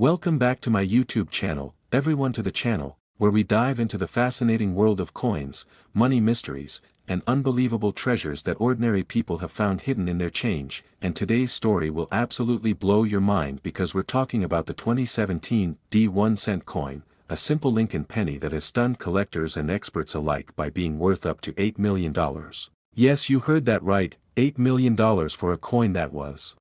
Welcome back to my YouTube channel, everyone to the channel, where we dive into the fascinating world of coins, money mysteries, and unbelievable treasures that ordinary people have found hidden in their change, and today's story will absolutely blow your mind because we're talking about the 2017 D1 cent coin, a simple Lincoln penny that has stunned collectors and experts alike by being worth up to $8 million. Yes, you heard that right, $8 million for a coin that was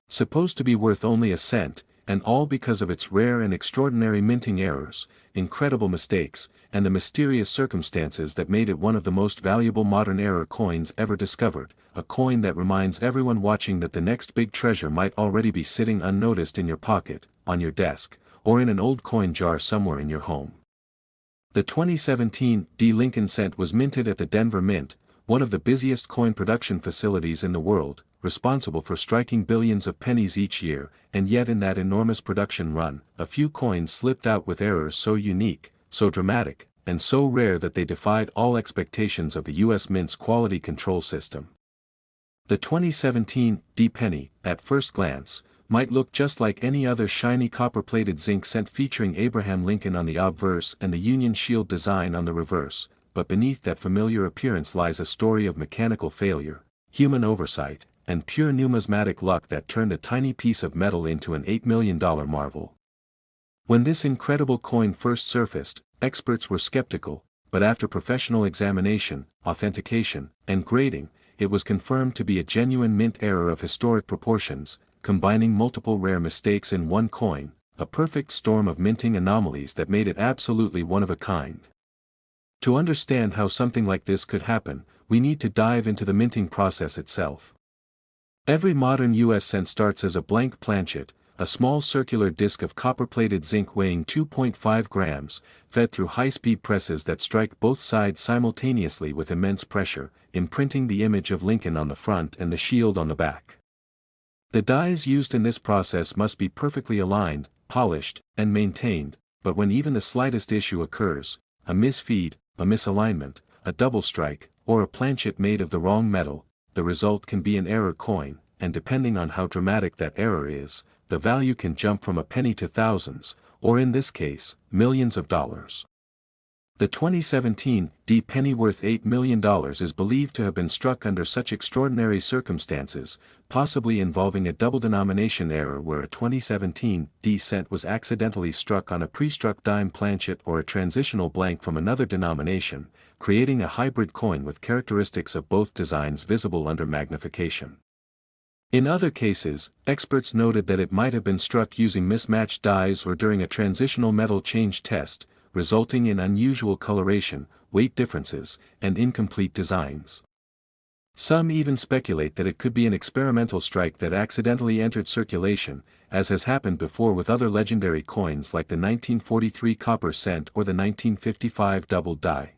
supposed to be worth only a cent, and all because of its rare and extraordinary minting errors, incredible mistakes, and the mysterious circumstances that made it one of the most valuable modern era coins ever discovered, a coin that reminds everyone watching that the next big treasure might already be sitting unnoticed in your pocket, on your desk, or in an old coin jar somewhere in your home. The 2017 D Lincoln cent was minted at the Denver Mint, one of the busiest coin production facilities in the world, responsible for striking billions of pennies each year, and yet in that enormous production run, a few coins slipped out with errors so unique, so dramatic, and so rare that they defied all expectations of the U.S. Mint's quality control system. The 2017 D penny, at first glance, might look just like any other shiny copper-plated zinc cent featuring Abraham Lincoln on the obverse and the Union Shield design on the reverse, but beneath that familiar appearance lies a story of mechanical failure, human oversight, and pure numismatic luck that turned a tiny piece of metal into an $8 million marvel. When this incredible coin first surfaced, experts were skeptical, but after professional examination, authentication, and grading, it was confirmed to be a genuine mint error of historic proportions, combining multiple rare mistakes in one coin, a perfect storm of minting anomalies that made it absolutely one of a kind. To understand how something like this could happen, we need to dive into the minting process itself. Every modern US cent starts as a blank planchet, a small circular disc of copper-plated zinc weighing 2.5 grams, fed through high-speed presses that strike both sides simultaneously with immense pressure, imprinting the image of Lincoln on the front and the shield on the back. The dies used in this process must be perfectly aligned, polished, and maintained, but when even the slightest issue occurs, a misfeed, a misalignment, a double strike, or a planchet made of the wrong metal, the result can be an error coin, and depending on how dramatic that error is, the value can jump from a penny to thousands, or in this case, millions of dollars. The 2017 D penny worth $8 million is believed to have been struck under such extraordinary circumstances, possibly involving a double denomination error where a 2017 D cent was accidentally struck on a pre-struck dime planchet or a transitional blank from another denomination, creating a hybrid coin with characteristics of both designs visible under magnification. In other cases, experts noted that it might have been struck using mismatched dies or during a transitional metal change test, resulting in unusual coloration, weight differences, and incomplete designs. Some even speculate that it could be an experimental strike that accidentally entered circulation, as has happened before with other legendary coins like the 1943 copper cent or the 1955 double die.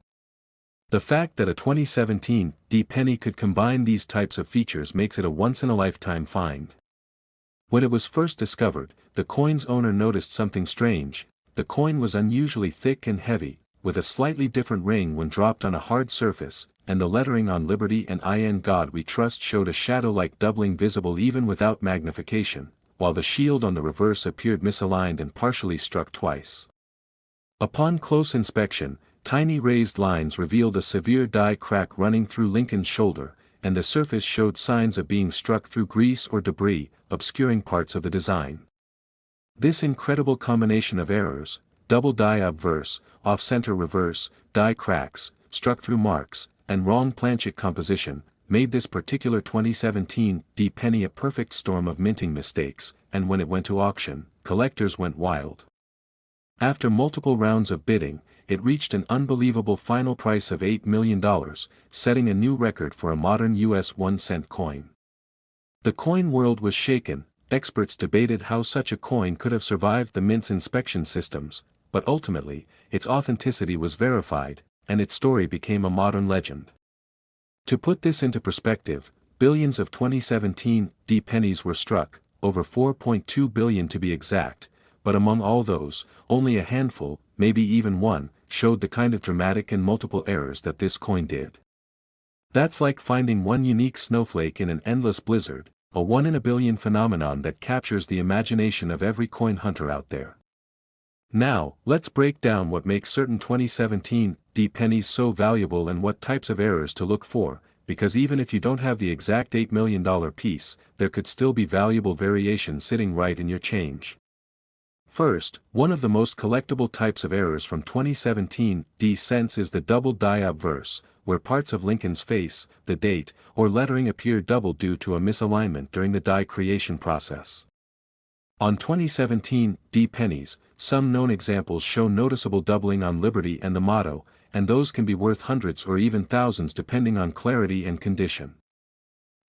The fact that a 2017 D penny could combine these types of features makes it a once-in-a-lifetime find. When it was first discovered, the coin's owner noticed something strange. The coin was unusually thick and heavy, with a slightly different ring when dropped on a hard surface, and the lettering on Liberty and In God We Trust showed a shadow-like doubling visible even without magnification, while the shield on the reverse appeared misaligned and partially struck twice. Upon close inspection, tiny raised lines revealed a severe die crack running through Lincoln's shoulder, and the surface showed signs of being struck through grease or debris, obscuring parts of the design. This incredible combination of errors, double die obverse, off-center reverse, die cracks, struck through marks, and wrong planchet composition, made this particular 2017 D penny a perfect storm of minting mistakes, and when it went to auction, collectors went wild. After multiple rounds of bidding, it reached an unbelievable final price of $8 million, setting a new record for a modern US 1-cent coin. The coin world was shaken. Experts debated how such a coin could have survived the mint's inspection systems, but ultimately, its authenticity was verified, and its story became a modern legend. To put this into perspective, billions of 2017 D pennies were struck, over 4.2 billion to be exact, but among all those, only a handful, maybe even one, showed the kind of dramatic and multiple errors that this coin did. That's like finding one unique snowflake in an endless blizzard, a one-in-a-billion phenomenon that captures the imagination of every coin hunter out there. Now, let's break down what makes certain 2017 D pennies so valuable and what types of errors to look for, because even if you don't have the exact $8 million piece, there could still be valuable variation sitting right in your change. First, one of the most collectible types of errors from 2017 D cents is the double die obverse, where parts of Lincoln's face, the date, or lettering appear double due to a misalignment during the die creation process. On 2017 D pennies, some known examples show noticeable doubling on Liberty and the motto, and those can be worth hundreds or even thousands depending on clarity and condition.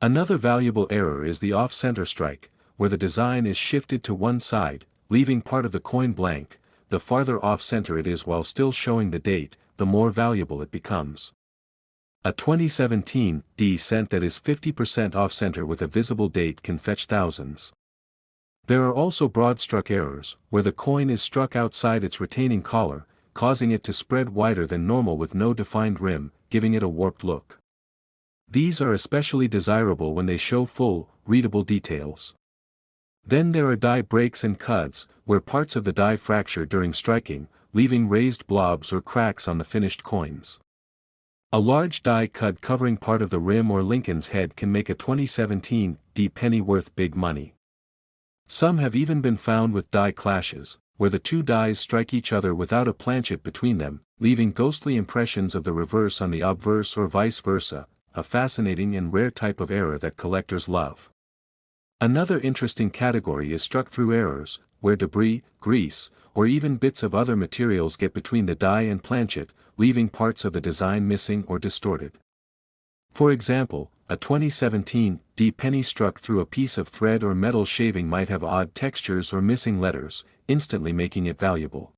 Another valuable error is the off-center strike, where the design is shifted to one side, leaving part of the coin blank. The farther off-center it is while still showing the date, the more valuable it becomes. A 2017 D cent that is 50% off-center with a visible date can fetch thousands. There are also broad-struck errors, where the coin is struck outside its retaining collar, causing it to spread wider than normal with no defined rim, giving it a warped look. These are especially desirable when they show full, readable details. Then there are die breaks and cuts, where parts of the die fracture during striking, leaving raised blobs or cracks on the finished coins. A large die cut covering part of the rim or Lincoln's head can make a 2017 D penny worth big money. Some have even been found with die clashes, where the two dies strike each other without a planchet between them, leaving ghostly impressions of the reverse on the obverse or vice versa, a fascinating and rare type of error that collectors love. Another interesting category is struck-through errors, where debris, grease, or even bits of other materials get between the die and planchet, leaving parts of the design missing or distorted. For example, a 2017 D penny struck through a piece of thread or metal shaving might have odd textures or missing letters, instantly making it valuable.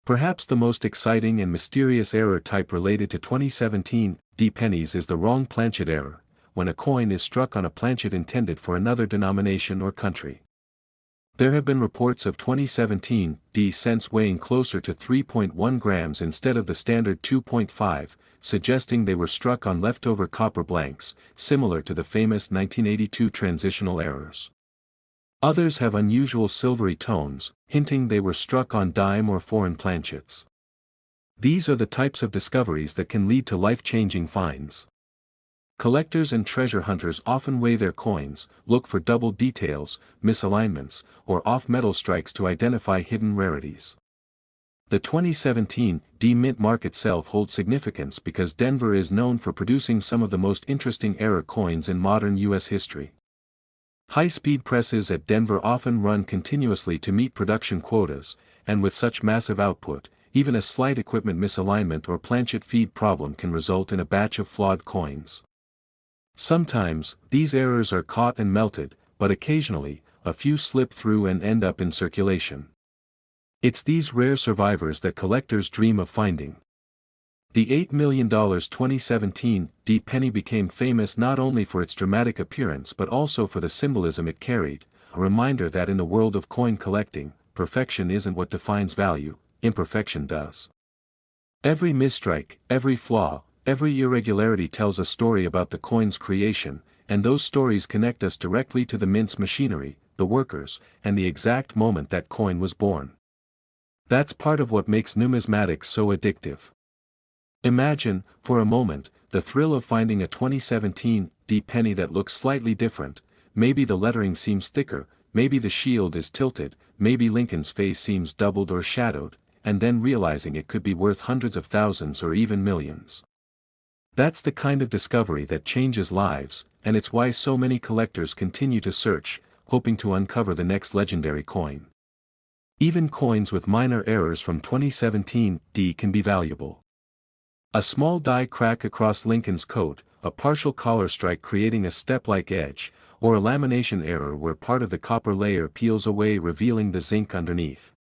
Perhaps the most exciting and mysterious error type related to 2017 D pennies is the wrong planchet error, when a coin is struck on a planchet intended for another denomination or country. There have been reports of 2017 D cents weighing closer to 3.1 grams instead of the standard 2.5, suggesting they were struck on leftover copper blanks, similar to the famous 1982 transitional errors. Others have unusual silvery tones, hinting they were struck on dime or foreign planchets. These are the types of discoveries that can lead to life-changing finds. Collectors and treasure hunters often weigh their coins, look for double details, misalignments, or off-metal strikes to identify hidden rarities. The 2017 D mint mark itself holds significance because Denver is known for producing some of the most interesting error coins in modern U.S. history. High-speed presses at Denver often run continuously to meet production quotas, and with such massive output, even a slight equipment misalignment or planchet feed problem can result in a batch of flawed coins. Sometimes, these errors are caught and melted, but occasionally, a few slip through and end up in circulation. It's these rare survivors that collectors dream of finding. The $8 million 2017 D penny became famous not only for its dramatic appearance but also for the symbolism it carried, a reminder that in the world of coin collecting, perfection isn't what defines value, imperfection does. Every misstrike, every flaw, every irregularity tells a story about the coin's creation, and those stories connect us directly to the mint's machinery, the workers, and the exact moment that coin was born. That's part of what makes numismatics so addictive. Imagine, for a moment, the thrill of finding a 2017 D penny that looks slightly different. Maybe the lettering seems thicker, maybe the shield is tilted, maybe Lincoln's face seems doubled or shadowed, and then realizing it could be worth hundreds of thousands or even millions. That's the kind of discovery that changes lives, and it's why so many collectors continue to search, hoping to uncover the next legendary coin. Even coins with minor errors from 2017 D can be valuable. A small die crack across Lincoln's coat, a partial collar strike creating a step-like edge, or a lamination error where part of the copper layer peels away revealing the zinc underneath.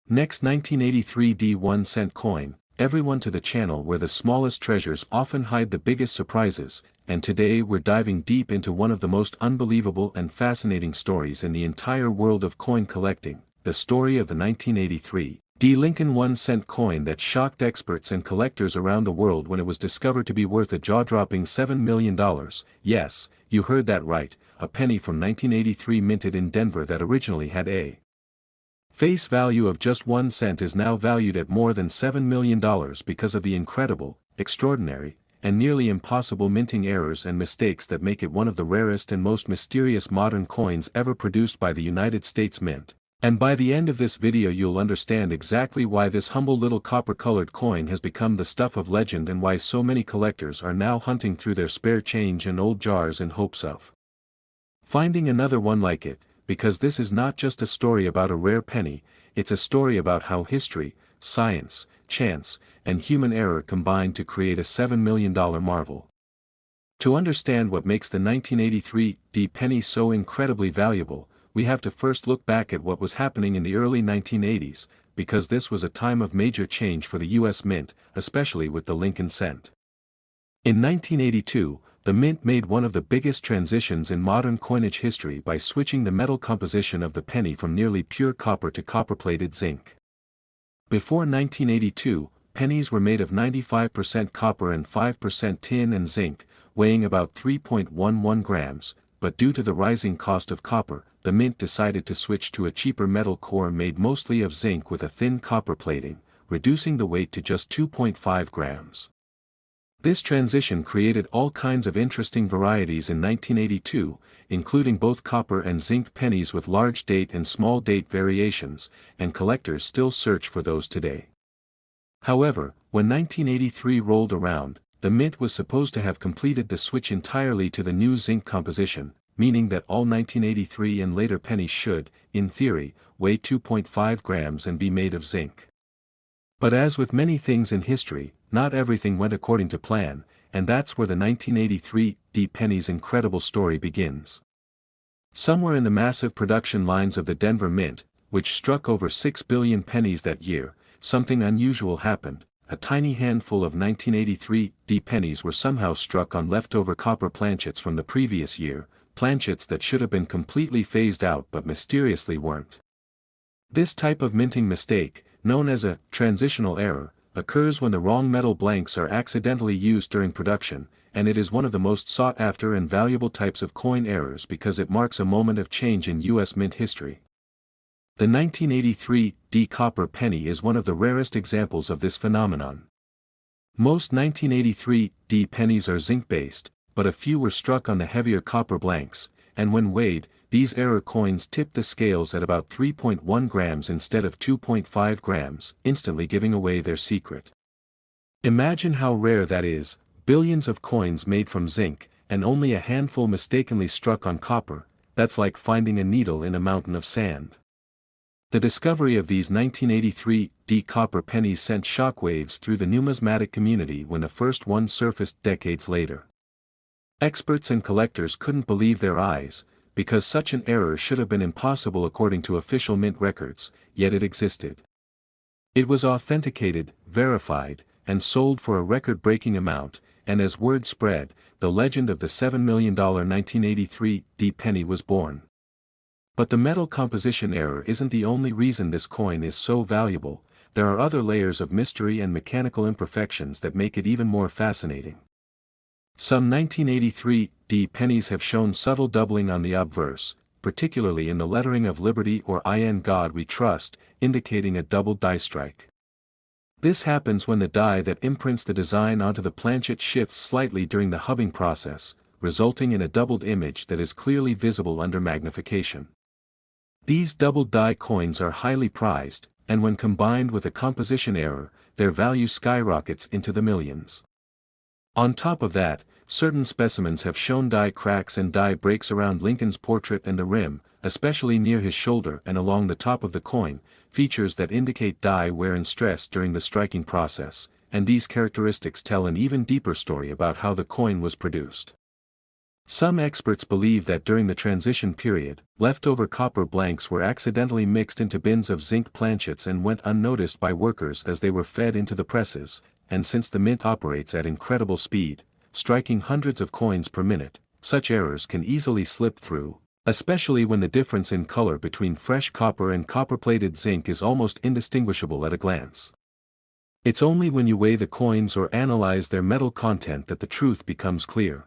Next, 1983 D 1 cent coin, everyone to the channel where the smallest treasures often hide the biggest surprises, and today we're diving deep into one of the most unbelievable and fascinating stories in the entire world of coin collecting, the story of the 1983 Lincoln 1-cent coin that shocked experts and collectors around the world when it was discovered to be worth a jaw-dropping $7 million. Yes, you heard that right, a penny from 1983 minted in Denver that originally had a face value of just 1 cent is now valued at more than $7 million because of the incredible, extraordinary, and nearly impossible minting errors and mistakes that make it one of the rarest and most mysterious modern coins ever produced by the United States Mint. And by the end of this video you'll understand exactly why this humble little copper-colored coin has become the stuff of legend and why so many collectors are now hunting through their spare change and old jars in hopes of finding another one like it, because this is not just a story about a rare penny, it's a story about how history, science, chance, and human error combined to create a $7 million marvel. To understand what makes the 1983 penny so incredibly valuable, we have to first look back at what was happening in the early 1980s, because this was a time of major change for the U.S. Mint, especially with the Lincoln cent. In 1982, the Mint made one of the biggest transitions in modern coinage history by switching the metal composition of the penny from nearly pure copper to copper-plated zinc. Before 1982, pennies were made of 95% copper and 5% tin and zinc, weighing about 3.11 grams, but due to the rising cost of copper, the Mint decided to switch to a cheaper metal core made mostly of zinc with a thin copper plating, reducing the weight to just 2.5 grams. This transition created all kinds of interesting varieties in 1982, including both copper and zinc pennies with large date and small date variations, and collectors still search for those today. However, when 1983 rolled around, the Mint was supposed to have completed the switch entirely to the new zinc composition, meaning that all 1983 and later pennies should, in theory, weigh 2.5 grams and be made of zinc. But as with many things in history, not everything went according to plan, and that's where the 1983 penny's incredible story begins. Somewhere in the massive production lines of the Denver Mint, which struck over 6 billion pennies that year, something unusual happened. A tiny handful of 1983 pennies were somehow struck on leftover copper planchets from the previous year, planchets that should have been completely phased out but mysteriously weren't. This type of minting mistake, known as a transitional error, occurs when the wrong metal blanks are accidentally used during production, and it is one of the most sought-after and valuable types of coin errors because it marks a moment of change in U.S. mint history. The 1983 copper penny is one of the rarest examples of this phenomenon. Most 1983 pennies are zinc-based, but a few were struck on the heavier copper blanks, and when weighed, these error coins tipped the scales at about 3.1 grams instead of 2.5 grams, instantly giving away their secret. Imagine how rare that is, billions of coins made from zinc, and only a handful mistakenly struck on copper. That's like finding a needle in a mountain of sand. The discovery of these 1983 copper pennies sent shockwaves through the numismatic community when the first one surfaced decades later. Experts and collectors couldn't believe their eyes, because such an error should have been impossible according to official mint records, yet it existed. It was authenticated, verified, and sold for a record-breaking amount, and as word spread, the legend of the $7 million 1983 penny was born. But the metal composition error isn't the only reason this coin is so valuable. There are other layers of mystery and mechanical imperfections that make it even more fascinating. Some 1983 pennies have shown subtle doubling on the obverse, particularly in the lettering of Liberty or In God We Trust, indicating a double die strike. This happens when the die that imprints the design onto the planchet shifts slightly during the hubbing process, resulting in a doubled image that is clearly visible under magnification. These double die coins are highly prized, and when combined with a composition error, their value skyrockets into the millions. On top of that, certain specimens have shown die cracks and die breaks around Lincoln's portrait and the rim, especially near his shoulder and along the top of the coin, features that indicate die wear and stress during the striking process, and these characteristics tell an even deeper story about how the coin was produced. Some experts believe that during the transition period, leftover copper blanks were accidentally mixed into bins of zinc planchets and went unnoticed by workers as they were fed into the presses, and since the mint operates at incredible speed, striking hundreds of coins per minute, such errors can easily slip through, Especially when the difference in color between fresh copper and copper-plated zinc is almost indistinguishable at a glance. It's only when you weigh the coins or analyze their metal content that the truth becomes clear.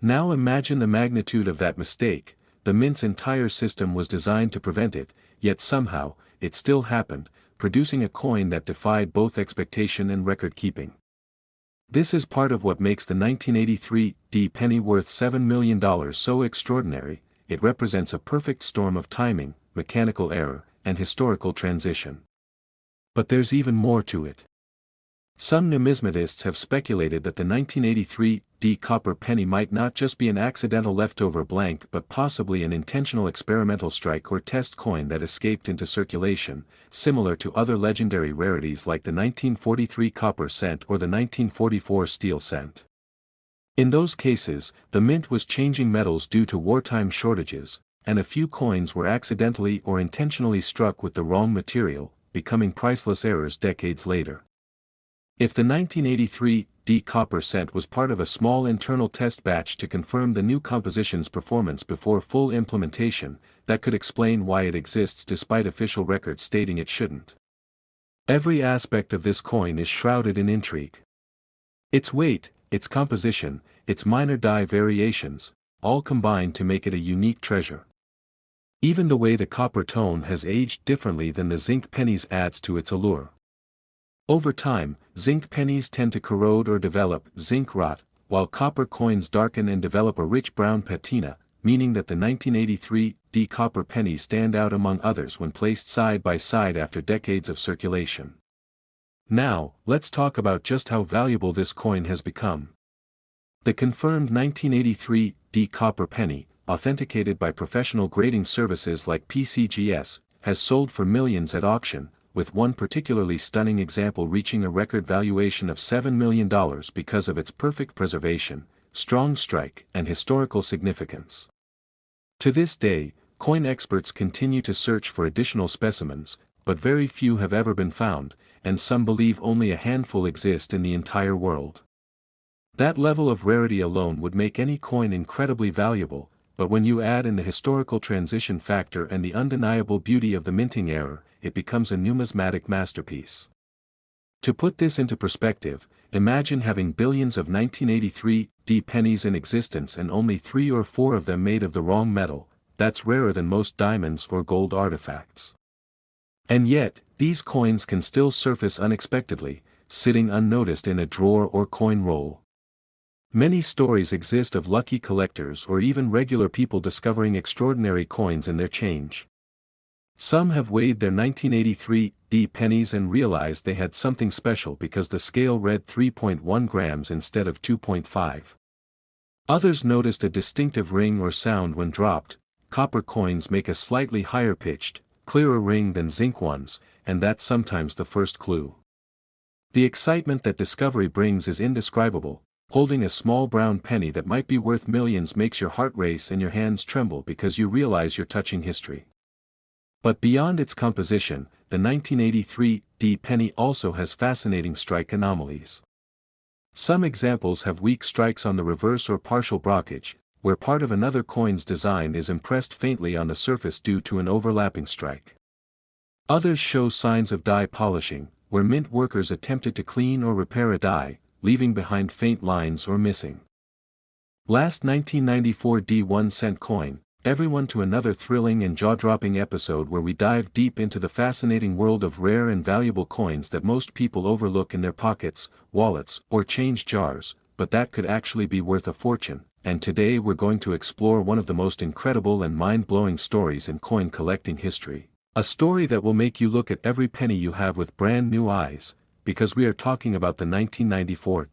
Now imagine the magnitude of that mistake. The mint's entire system was designed to prevent it, yet somehow, it still happened, producing a coin that defied both expectation and record-keeping. This is part of what makes the 1983 penny worth $7 million so extraordinary. It represents a perfect storm of timing, mechanical error, and historical transition. But there's even more to it. Some numismatists have speculated that the 1983 copper penny might not just be an accidental leftover blank but possibly an intentional experimental strike or test coin that escaped into circulation, similar to other legendary rarities like the 1943 copper cent or the 1944 steel cent. In those cases, the mint was changing metals due to wartime shortages, and a few coins were accidentally or intentionally struck with the wrong material, becoming priceless errors decades later. If the 1983 copper cent was part of a small internal test batch to confirm the new composition's performance before full implementation, that could explain why it exists despite official records stating it shouldn't. Every aspect of this coin is shrouded in intrigue. Its weight, its composition, its minor die variations, all combine to make it a unique treasure. Even the way the copper tone has aged differently than the zinc pennies adds to its allure. Over time, zinc pennies tend to corrode or develop zinc rot, while copper coins darken and develop a rich brown patina, meaning that the 1983 copper pennies stand out among others when placed side by side after decades of circulation. Now, let's talk about just how valuable this coin has become. The confirmed 1983 copper penny, authenticated by professional grading services like PCGS, has sold for millions at auction, with one particularly stunning example reaching a record valuation of $7 million because of its perfect preservation, strong strike, and historical significance. To this day, coin experts continue to search for additional specimens, but very few have ever been found, and some believe only a handful exist in the entire world. That level of rarity alone would make any coin incredibly valuable, but when you add in the historical transition factor and the undeniable beauty of the minting era, it becomes a numismatic masterpiece. To put this into perspective, imagine having billions of 1983 pennies in existence and only 3 or 4 of them made of the wrong metal. That's rarer than most diamonds or gold artifacts. And yet, these coins can still surface unexpectedly, sitting unnoticed in a drawer or coin roll. Many stories exist of lucky collectors or even regular people discovering extraordinary coins in their change. Some have weighed their 1983 pennies and realized they had something special because the scale read 3.1 grams instead of 2.5. Others noticed a distinctive ring or sound when dropped. Copper coins make a slightly higher pitched, clearer ring than zinc ones, and that's sometimes the first clue. The excitement that discovery brings is indescribable. Holding a small brown penny that might be worth millions makes your heart race and your hands tremble because you realize you're touching history. But beyond its composition, the 1983 penny also has fascinating strike anomalies. Some examples have weak strikes on the reverse or partial blockage, where part of another coin's design is impressed faintly on the surface due to an overlapping strike. Others show signs of die polishing, where mint workers attempted to clean or repair a die, leaving behind faint lines or missing. Last 1994 1 cent coin, everyone to another thrilling and jaw-dropping episode where we dive deep into the fascinating world of rare and valuable coins that most people overlook in their pockets, wallets, or change jars, but that could actually be worth a fortune. And today we're going to explore one of the most incredible and mind-blowing stories in coin collecting history. A story that will make you look at every penny you have with brand new eyes, because we are talking about the 1994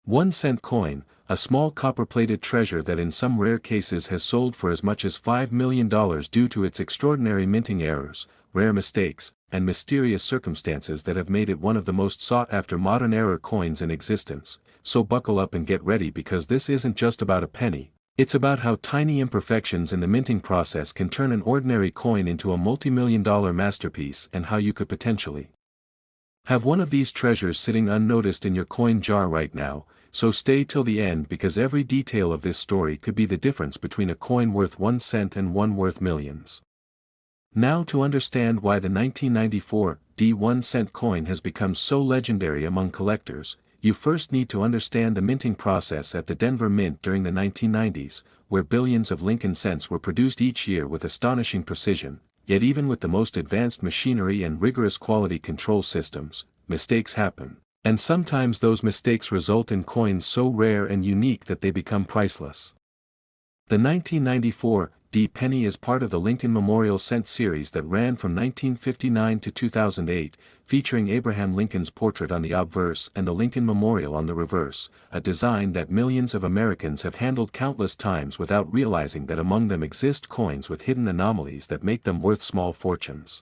1 cent coin, a small copper-plated treasure that in some rare cases has sold for as much as $5 million due to its extraordinary minting errors, rare mistakes, and mysterious circumstances that have made it one of the most sought-after modern era coins in existence. So buckle up and get ready because this isn't just about a penny, it's about how tiny imperfections in the minting process can turn an ordinary coin into a multi-million-dollar masterpiece and how you could potentially have one of these treasures sitting unnoticed in your coin jar right now. so stay till the end because every detail of this story could be the difference between a coin worth 1 cent and one worth millions. Now to understand why the 1994 1 cent coin has become so legendary among collectors, you first need to understand the minting process at the Denver Mint during the 1990s, where billions of Lincoln cents were produced each year with astonishing precision, yet even with the most advanced machinery and rigorous quality control systems, mistakes happen, and sometimes those mistakes result in coins so rare and unique that they become priceless. The 1994 penny is part of the Lincoln Memorial Cent series that ran from 1959 to 2008, featuring Abraham Lincoln's portrait on the obverse and the Lincoln Memorial on the reverse, a design that millions of Americans have handled countless times without realizing that among them exist coins with hidden anomalies that make them worth small fortunes.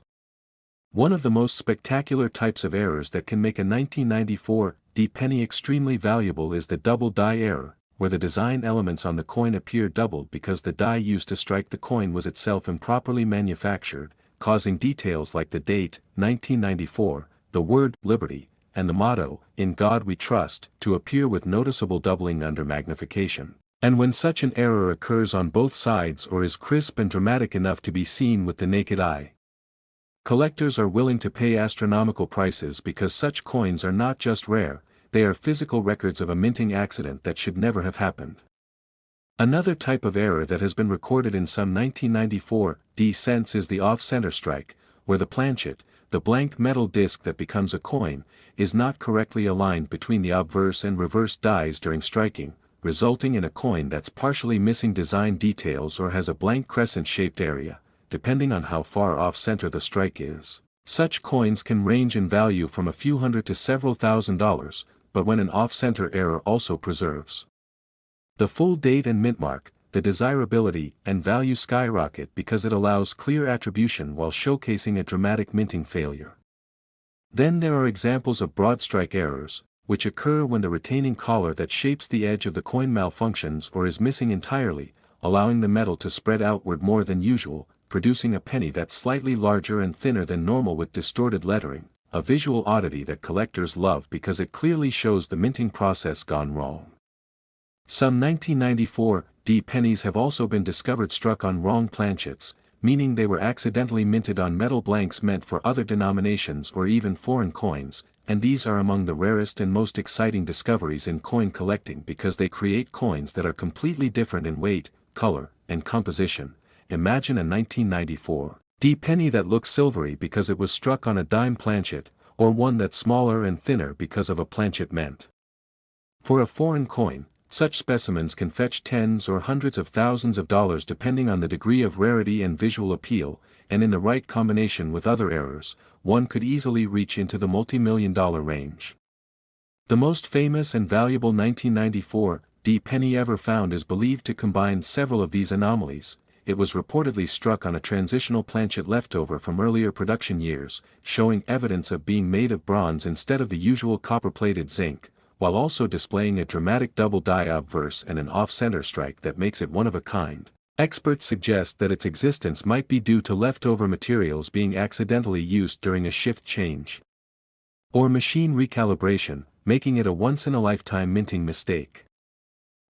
One of the most spectacular types of errors that can make a 1994 penny extremely valuable is the double die error, where the design elements on the coin appear doubled because the die used to strike the coin was itself improperly manufactured, causing details like the date, 1994, the word, liberty, and the motto, in God we trust, to appear with noticeable doubling under magnification. And when such an error occurs on both sides or is crisp and dramatic enough to be seen with the naked eye, collectors are willing to pay astronomical prices because such coins are not just rare, they are physical records of a minting accident that should never have happened. Another type of error that has been recorded in some 1994 cents is the off-center strike, where the planchet, the blank metal disc that becomes a coin, is not correctly aligned between the obverse and reverse dies during striking, resulting in a coin that's partially missing design details or has a blank crescent-shaped area, depending on how far off-center the strike is. Such coins can range in value from a few hundred to several $1,000s, but when an off-center error also preserves the full date and mint mark, the desirability and value skyrocket because it allows clear attribution while showcasing a dramatic minting failure. Then there are examples of broad strike errors, which occur when the retaining collar that shapes the edge of the coin malfunctions or is missing entirely, allowing the metal to spread outward more than usual, producing a penny that's slightly larger and thinner than normal with distorted lettering, a visual oddity that collectors love because it clearly shows the minting process gone wrong. Some 1994 pennies have also been discovered struck on wrong planchets, meaning they were accidentally minted on metal blanks meant for other denominations or even foreign coins, and these are among the rarest and most exciting discoveries in coin collecting because they create coins that are completely different in weight, color, and composition. Imagine a 1994 penny that looks silvery because it was struck on a dime planchet, or one that's smaller and thinner because of a planchet meant for a foreign coin. Such specimens can fetch tens or hundreds of thousands of dollars depending on the degree of rarity and visual appeal, and in the right combination with other errors, one could easily reach into the multi-million-dollar range. The most famous and valuable 1994 penny ever found is believed to combine several of these anomalies. It was reportedly struck on a transitional planchet leftover from earlier production years, showing evidence of being made of bronze instead of the usual copper-plated zinc, while also displaying a dramatic double die obverse and an off-center strike that makes it one of a kind. Experts suggest that its existence might be due to leftover materials being accidentally used during a shift change or machine recalibration, making it a once-in-a-lifetime minting mistake.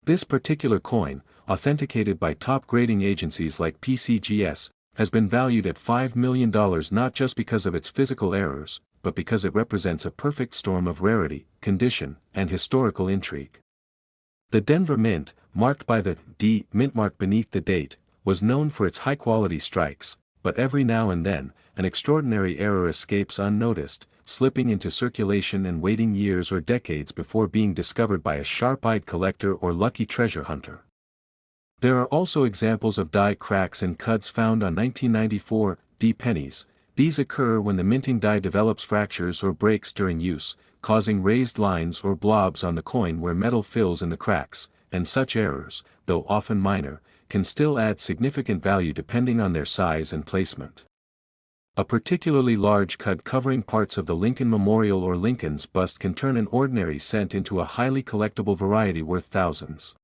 This particular coin, authenticated by top grading agencies like PCGS, has been valued at $5 million not just because of its physical errors, but because it represents a perfect storm of rarity, condition, and historical intrigue. The Denver Mint, marked by the mint mark beneath the date, was known for its high-quality strikes, but every now and then, an extraordinary error escapes unnoticed, slipping into circulation and waiting years or decades before being discovered by a sharp-eyed collector or lucky treasure hunter. There are also examples of die cracks and cuts found on 1994 pennies. These occur when the minting die develops fractures or breaks during use, causing raised lines or blobs on the coin where metal fills in the cracks, and such errors, though often minor, can still add significant value depending on their size and placement. A particularly large cut covering parts of the Lincoln Memorial or Lincoln's bust can turn an ordinary cent into a highly collectible variety worth thousands.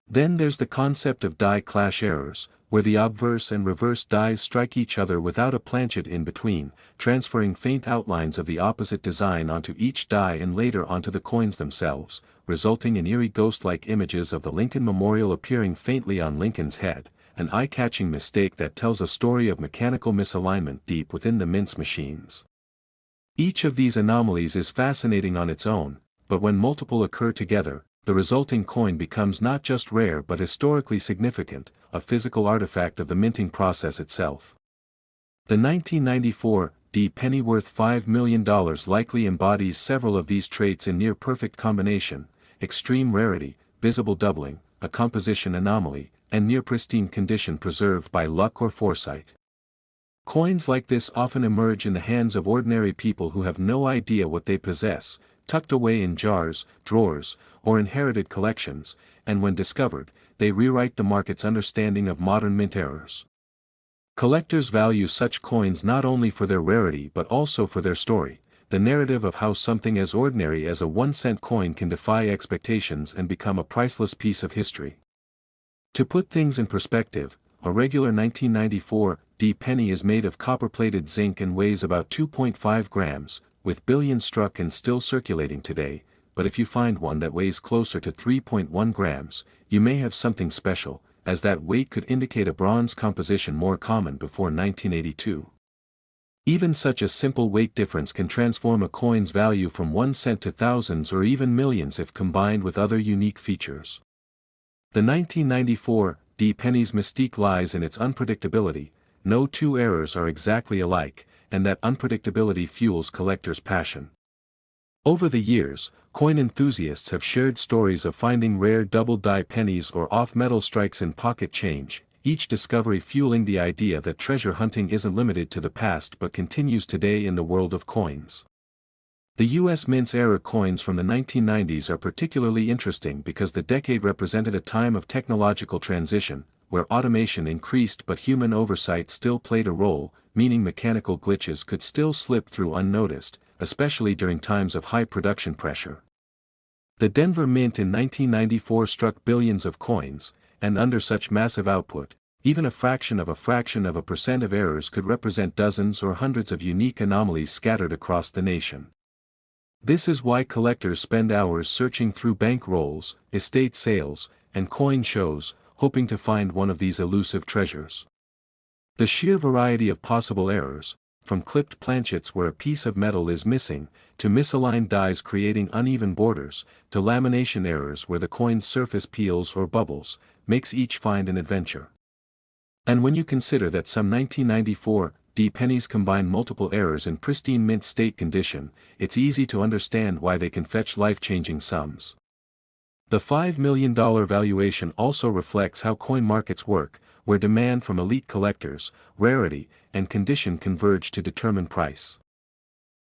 Then there's the concept of die clash errors, where the obverse and reverse dies strike each other without a planchet in between, transferring faint outlines of the opposite design onto each die and later onto the coins themselves, resulting in eerie ghost-like images of the Lincoln Memorial appearing faintly on Lincoln's head, an eye-catching mistake that tells a story of mechanical misalignment deep within the mint's machines. Each of these anomalies is fascinating on its own, but when multiple occur together, the resulting coin becomes not just rare but historically significant, a physical artifact of the minting process itself. The 1994 D penny worth $5 million likely embodies several of these traits in near-perfect combination: extreme rarity, visible doubling, a composition anomaly, and near-pristine condition preserved by luck or foresight. Coins like this often emerge in the hands of ordinary people who have no idea what they possess, tucked away in jars, drawers, or inherited collections, and when discovered, they rewrite the market's understanding of modern mint errors. Collectors value such coins not only for their rarity but also for their story, the narrative of how something as ordinary as a 1-cent coin can defy expectations and become a priceless piece of history. To put things in perspective, a regular 1994 D penny is made of copper-plated zinc and weighs about 2.5 grams, with billions struck and still circulating today, but if you find one that weighs closer to 3.1 grams, you may have something special, as that weight could indicate a bronze composition more common before 1982. Even such a simple weight difference can transform a coin's value from 1 cent to thousands or even millions if combined with other unique features. The 1994 D penny's mystique lies in its unpredictability. No two errors are exactly alike, and that unpredictability fuels collectors' passion. Over the years, coin enthusiasts have shared stories of finding rare double-die pennies or off-metal strikes in pocket change, each discovery fueling the idea that treasure hunting isn't limited to the past but continues today in the world of coins. The U.S. Mint's-era coins from the 1990s are particularly interesting because the decade represented a time of technological transition, where automation increased but human oversight still played a role, meaning mechanical glitches could still slip through unnoticed, especially during times of high production pressure. The Denver Mint in 1994 struck billions of coins, and under such massive output, even a fraction of a percent of errors could represent dozens or hundreds of unique anomalies scattered across the nation. This is why collectors spend hours searching through bank rolls, estate sales, and coin shows, hoping to find one of these elusive treasures. The sheer variety of possible errors, from clipped planchets where a piece of metal is missing, to misaligned dies creating uneven borders, to lamination errors where the coin's surface peels or bubbles, makes each find an adventure. And when you consider that some 1994 D pennies combine multiple errors in pristine mint state condition, it's easy to understand why they can fetch life-changing sums. The $5 million valuation also reflects how coin markets work, where demand from elite collectors, rarity, and condition converge to determine price.